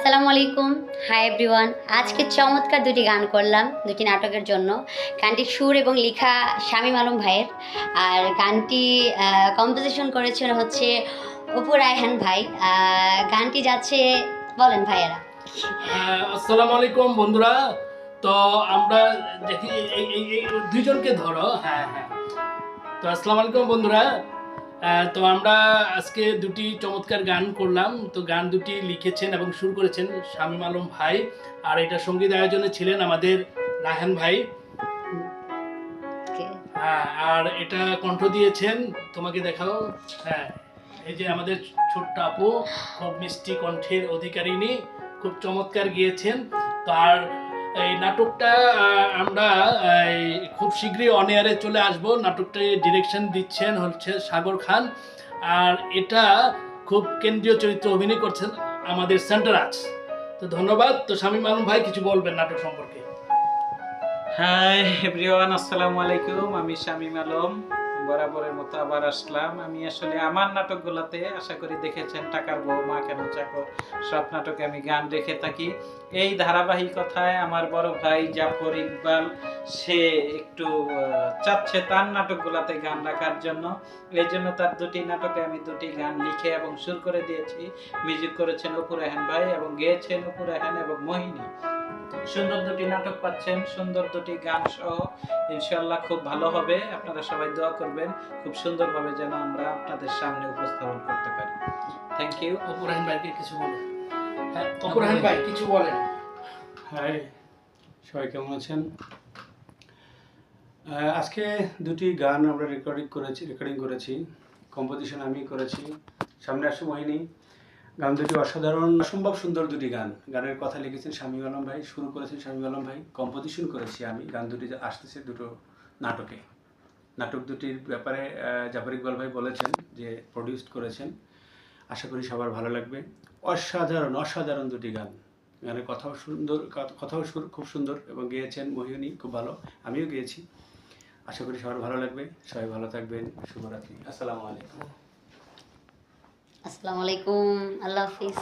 আসসালামু আলাইকুম। Hi everyone. আজকে চমৎকার দুটি গান করলাম দুটি নাটকের জন্য। গানটির সুর এবং লেখা শামীম আলম ভাইয়ের, আর গানটি কম্পোজিশন করেছেন হচ্ছে অপু রায়হান ভাই। গানটি যাচ্ছে, বলেন ভাইয়েরা। আসসালামু আলাইকুম বন্ধুরা। তো আমরা দেখি এই দুইজনকে ধরো। হ্যাঁ হ্যাঁ। তো আসসালামু আলাইকুম বন্ধুরা। তো আমরা আজকে দুটি চমৎকার গান করলাম। তো গান দুটি লিখেছেন এবং সুর করেছেন শামীম আলম ভাই, আর এটা সঙ্গীত আয়োজনে ছিলেন আমাদের রায়হান ভাই। হ্যাঁ, আর এটা কণ্ঠ দিয়েছেন, তোমাকে দেখাও। হ্যাঁ, এই যে আমাদের ছোট্ট আপু, খুব মিষ্টি কণ্ঠের অধিকারিণী, খুব চমৎকার গিয়েছেন। তো আর এই নাটকটা আমরা খুব শীঘ্রই অন এয়ারে চলে আসব। নাটকটা ডিরেকশন দিচ্ছেন হচ্ছে সাগর খান, আর এটা খুব কেন্দ্রীয় চরিত্রে অভিনয় করছেন আমাদের সেন্টারাজ। তো ধন্যবাদ। তো শামীম আলম ভাই কিছু বলবেন নাটক সম্পর্কে। হাই এভরিওয়ান, আসসালামু আলাইকুম। আমি শামীম আলম, বরাবরের মতো আবার আসলাম। আমি আসলে আমার নাটকগুলোতে আশা করি দেখেছেন, টাকার বউ, মা কেন চাকর, সব নাটকে আমি গান রেখে থাকি। এই ধারাবাহিকতায় আমার বড় ভাই জাফর ইকবাল সে একটু চাচ্ছে তার নাটকগুলোতে গান রাখার জন্য। এই জন্য তার দুটি নাটকে আমি দুটি গান লিখে এবং সুর করে দিয়েছি। মিউজিক করেছেন অপু রায়হান ভাই এবং গেয়েছেন অপু রায়হান এবং মোহিনী। সুন্দর দুটি নাটক পাচ্ছেন, সুন্দর দুটি গান সহ। ইনশাআল্লাহ খুব ভালো হবে। আপনারা সবাই দোয়া করবেন খুব সুন্দরভাবে যেন আমরা আপনাদের সামনে উপস্থাপন করতে পারি। Thank you. অপু রায়হান ভাইকে কিছু বলেন। হ্যাঁ, অপু রায়হান ভাই কিছু বলেন। হাই, সবাই কেমন আছেন? আজকে দুটি গান আমরা রেকর্ডিং করেছি। কম্পোজিশন আমি করেছি, সামনে আসছে মোহিনী। গান দুটি অসাধারণ, অসম্ভব সুন্দর দুটি গান। গানের কথা লিখেছেন শামীম আলম ভাই, শুরু করেছেন শামীম আলম ভাই, কম্পোজিশন করেছি আমি। গান দুটি আসতেছে দুটো নাটকে। নাটক দুটির ব্যাপারে জাফর ইকবাল ভাই বলেছেন যে প্রডিউস করেছেন। আশা করি সবার ভালো লাগবে। অসাধারণ অসাধারণ দুটি গান। গানের কথাও সুন্দর, কথাও সুর খুব সুন্দর, এবং গেয়েছেন মোহিনী খুব ভালো, আমিও গেয়েছি। আশা করি সবার ভালো লাগবে। সবাই ভালো থাকবেন। শুভরাত্রি। আসসালামু আলাইকুম। আসসালামু আলাইকুম। আল্লাহ হাফিজ।